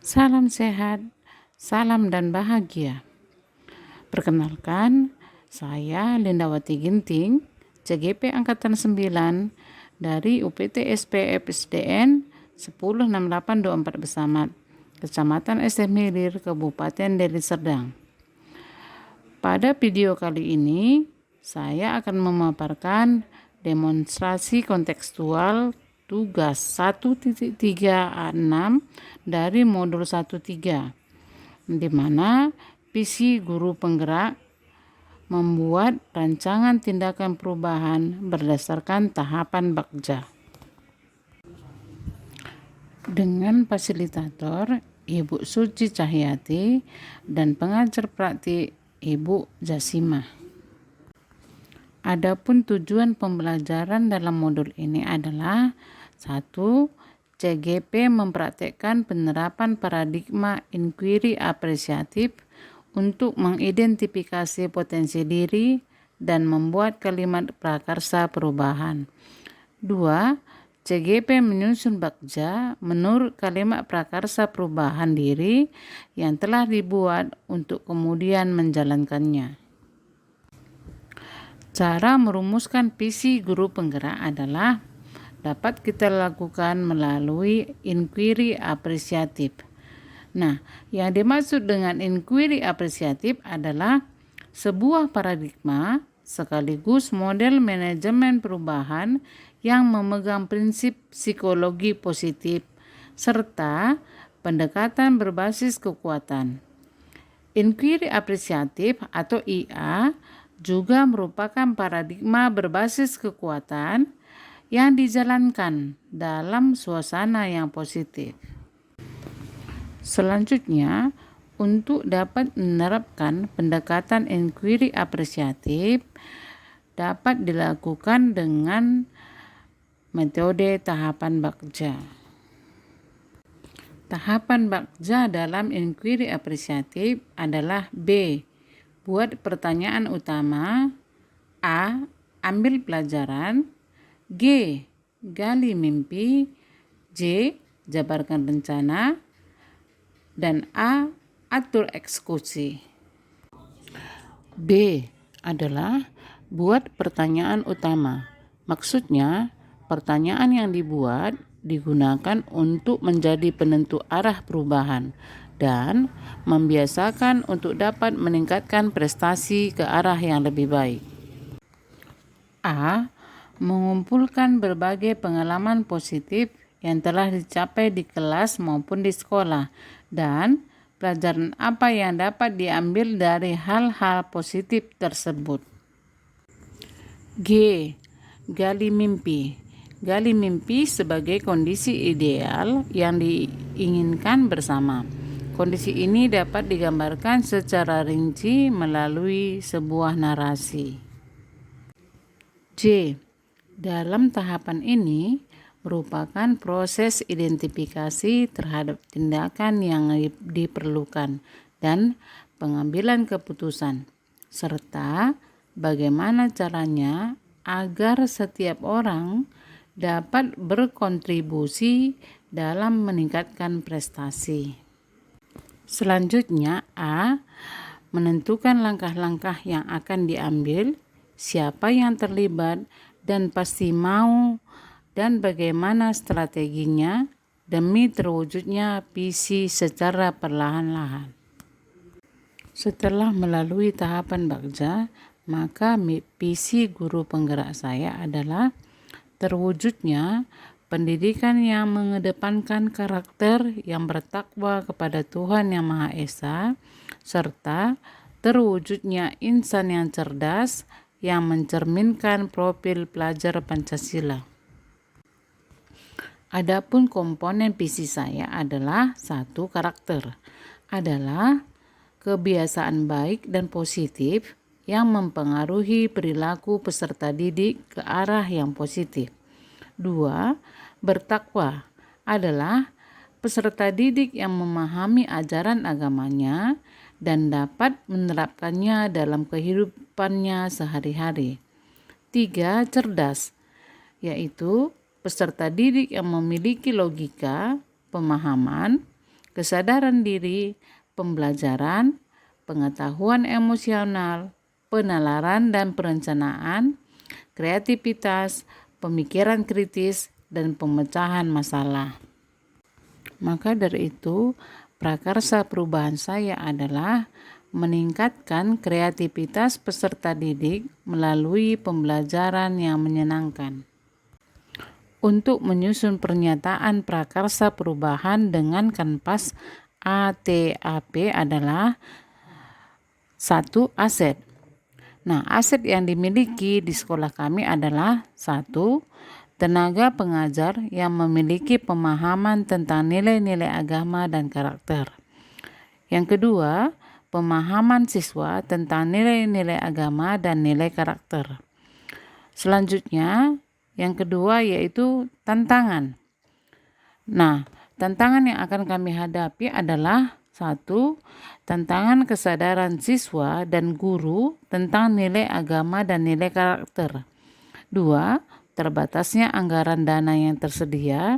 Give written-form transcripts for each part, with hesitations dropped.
Salam sehat, salam dan bahagia. Perkenalkan, saya Lindawati Ginting, CGP Angkatan 9 dari UPT SP FSDN 106824 Besamat, Kecamatan SM Hilir, Kabupaten Deli Serdang. Pada video kali ini, saya akan memaparkan demonstrasi kontekstual tugas 1.3A6 dari modul 1.3, di mana visi guru penggerak membuat rancangan tindakan perubahan berdasarkan tahapan Bagja. Dengan fasilitator Ibu Suci Cahyati dan pengajar praktik Ibu Jasimah. Adapun tujuan pembelajaran dalam modul ini adalah 1. CGP mempraktekkan penerapan paradigma inquiry apresiatif untuk mengidentifikasi potensi diri dan membuat kalimat prakarsa perubahan. 2. CGP menyusun Bagja menurut kalimat prakarsa perubahan diri yang telah dibuat untuk kemudian menjalankannya. Cara merumuskan visi guru penggerak adalah dapat kita lakukan melalui inquiry apresiatif. Nah, yang dimaksud dengan inquiry apresiatif adalah sebuah paradigma sekaligus model manajemen perubahan yang memegang prinsip psikologi positif serta pendekatan berbasis kekuatan. Inquiry apresiatif atau IA juga merupakan paradigma berbasis kekuatan yang dijalankan dalam suasana yang positif. Selanjutnya, untuk dapat menerapkan pendekatan inquiry apresiatif dapat dilakukan dengan metode tahapan Bagja. Tahapan Bagja dalam inquiry apresiatif adalah B. Buat pertanyaan utama. A. Ambil pelajaran. G. Gali mimpi. J. Jabarkan rencana. Dan A. Atur eksekusi. B. Adalah buat pertanyaan utama. Maksudnya, pertanyaan yang dibuat digunakan untuk menjadi penentu arah perubahan dan membiasakan untuk dapat meningkatkan prestasi ke arah yang lebih baik. A. Mengumpulkan berbagai pengalaman positif yang telah dicapai di kelas maupun di sekolah dan pelajaran apa yang dapat diambil dari hal-hal positif tersebut. G. Gali mimpi. Gali mimpi sebagai kondisi ideal yang diinginkan bersama. Kondisi ini dapat digambarkan secara rinci melalui sebuah narasi. J. Dalam tahapan ini merupakan proses identifikasi terhadap tindakan yang diperlukan dan pengambilan keputusan, serta bagaimana caranya agar setiap orang dapat berkontribusi dalam meningkatkan prestasi. Selanjutnya, A. Menentukan langkah-langkah yang akan diambil, siapa yang terlibat, dan pasti mau, dan bagaimana strateginya demi terwujudnya visi secara perlahan-lahan. Setelah melalui tahapan Bagja, maka visi guru penggerak saya adalah terwujudnya pendidikan yang mengedepankan karakter yang bertakwa kepada Tuhan Yang Maha Esa, serta terwujudnya insan yang cerdas yang mencerminkan profil pelajar Pancasila. Adapun komponen visi saya adalah 1. Karakter adalah kebiasaan baik dan positif yang mempengaruhi perilaku peserta didik ke arah yang positif. 2. Bertakwa adalah peserta didik yang memahami ajaran agamanya dan dapat menerapkannya dalam kehidupannya sehari-hari. 3. Cerdas, yaitu peserta didik yang memiliki logika, pemahaman, kesadaran diri, pembelajaran, pengetahuan emosional, penalaran dan perencanaan, kreativitas, pemikiran kritis, dan pemecahan masalah. Maka dari itu, prakarsa perubahan saya adalah meningkatkan kreativitas peserta didik melalui pembelajaran yang menyenangkan. Untuk menyusun pernyataan prakarsa perubahan dengan kanvas ATAP adalah 1. Aset. Nah, aset yang dimiliki di sekolah kami adalah 1. Tenaga pengajar yang memiliki pemahaman tentang nilai-nilai agama dan karakter. Yang kedua, pemahaman siswa tentang nilai-nilai agama dan nilai karakter. Selanjutnya, yang kedua yaitu tantangan. Nah, tantangan yang akan kami hadapi adalah 1. Tantangan kesadaran siswa dan guru tentang nilai agama dan nilai karakter. 2. Terbatasnya anggaran dana yang tersedia.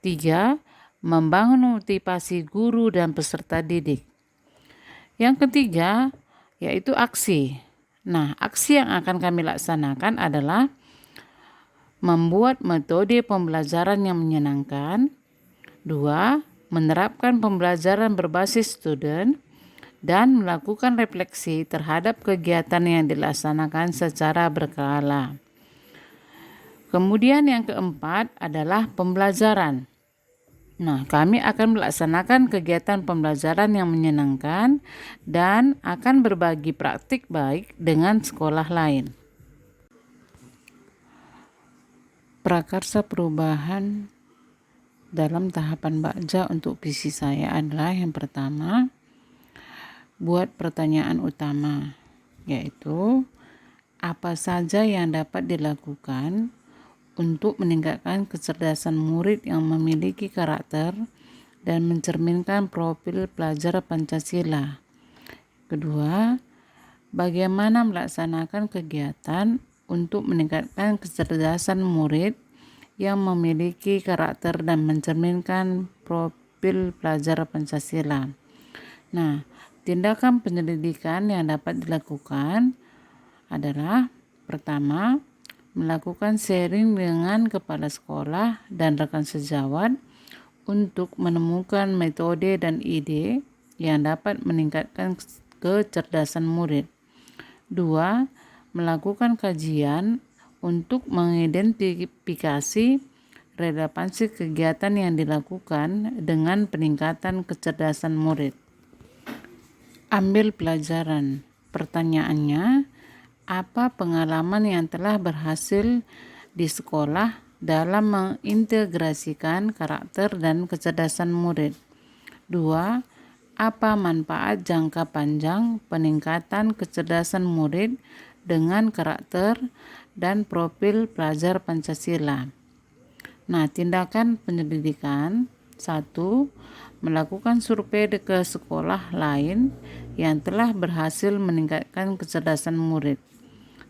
3. Membangun motivasi guru dan peserta didik. Yang ketiga yaitu aksi. Nah, aksi yang akan kami laksanakan adalah membuat metode pembelajaran yang menyenangkan. 2. Menerapkan pembelajaran berbasis student dan melakukan refleksi terhadap kegiatan yang dilaksanakan secara berkala. Kemudian yang keempat adalah pembelajaran. Nah, kami akan melaksanakan kegiatan pembelajaran yang menyenangkan dan akan berbagi praktik baik dengan sekolah lain. Prakarsa perubahan dalam tahapan Bakja untuk visi saya adalah yang pertama, buat pertanyaan utama, yaitu apa saja yang dapat dilakukan untuk meningkatkan kecerdasan murid yang memiliki karakter dan mencerminkan profil pelajar Pancasila. Kedua, bagaimana melaksanakan kegiatan untuk meningkatkan kecerdasan murid yang memiliki karakter dan mencerminkan profil pelajar Pancasila. Nah, tindakan penyelidikan yang dapat dilakukan adalah pertama, melakukan sharing dengan kepala sekolah dan rekan sejawat untuk menemukan metode dan ide yang dapat meningkatkan kecerdasan murid. 2. Melakukan kajian untuk mengidentifikasi relevansi kegiatan yang dilakukan dengan peningkatan kecerdasan murid. Ambil pelajaran. Pertanyaannya, apa pengalaman yang telah berhasil di sekolah dalam mengintegrasikan karakter dan kecerdasan murid? 2. Apa manfaat jangka panjang peningkatan kecerdasan murid dengan karakter dan profil pelajar Pancasila? Nah, tindakan penyelidikan. 1. Melakukan survei ke sekolah lain yang telah berhasil meningkatkan kecerdasan murid.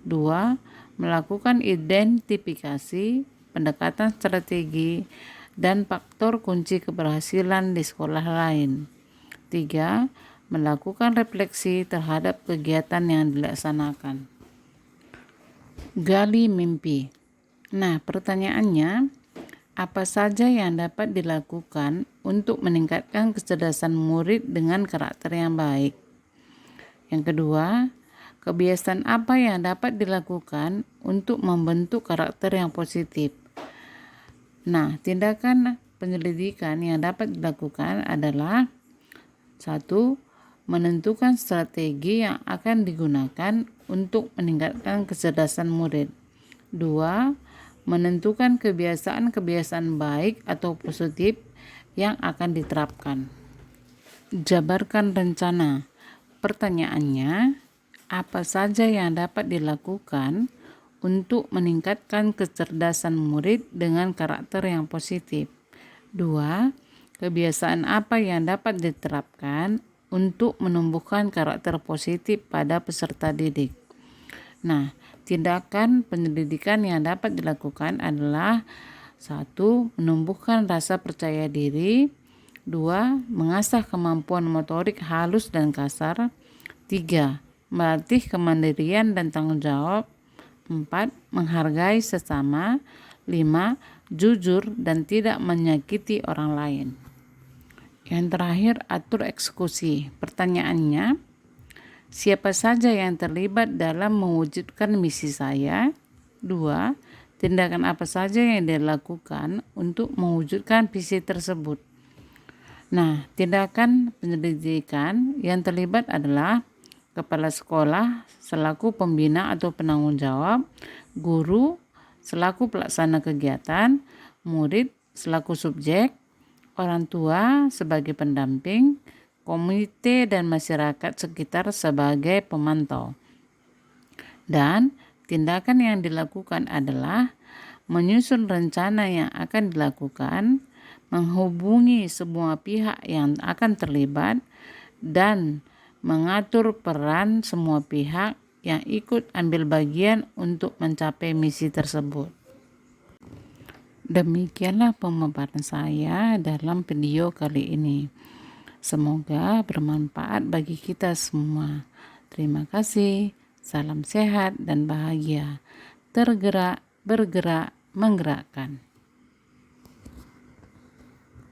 2. Melakukan identifikasi, pendekatan strategi, dan faktor kunci keberhasilan di sekolah lain. 3. Melakukan refleksi terhadap kegiatan yang dilaksanakan. Gali mimpi. Nah, pertanyaannya, apa saja yang dapat dilakukan untuk meningkatkan kecerdasan murid dengan karakter yang baik? Yang kedua, kebiasaan apa yang dapat dilakukan untuk membentuk karakter yang positif? Nah, tindakan penyelidikan yang dapat dilakukan adalah 1. Menentukan strategi yang akan digunakan untuk meningkatkan kecerdasan murid. 2. Menentukan kebiasaan-kebiasaan baik atau positif yang akan diterapkan. Jabarkan rencana. Pertanyaannya, apa saja yang dapat dilakukan untuk meningkatkan kecerdasan murid dengan karakter yang positif? 2. Kebiasaan apa yang dapat diterapkan untuk menumbuhkan karakter positif pada peserta didik? Nah, tindakan penyelidikan yang dapat dilakukan adalah 1. Menumbuhkan rasa percaya diri. 2. Mengasah kemampuan motorik halus dan kasar. 3. Melatih kemandirian dan tanggung jawab. 4. Menghargai sesama. 5. Jujur dan tidak menyakiti orang lain. Yang terakhir, atur eksekusi. Pertanyaannya, siapa saja yang terlibat dalam mewujudkan misi saya? 2. Tindakan apa saja yang dilakukan untuk mewujudkan visi tersebut? Nah, tindakan penyelidikan yang terlibat adalah kepala sekolah selaku pembina atau penanggung jawab, guru selaku pelaksana kegiatan, murid selaku subjek, orang tua sebagai pendamping, komite dan masyarakat sekitar sebagai pemantau. Dan tindakan yang dilakukan adalah menyusun rencana yang akan dilakukan, menghubungi semua pihak yang akan terlibat, dan mengatur peran semua pihak yang ikut ambil bagian untuk mencapai misi tersebut. Demikianlah pemaparan saya dalam video kali ini. Semoga bermanfaat bagi kita semua. Terima kasih. Salam sehat dan bahagia. Tergerak, bergerak, menggerakkan.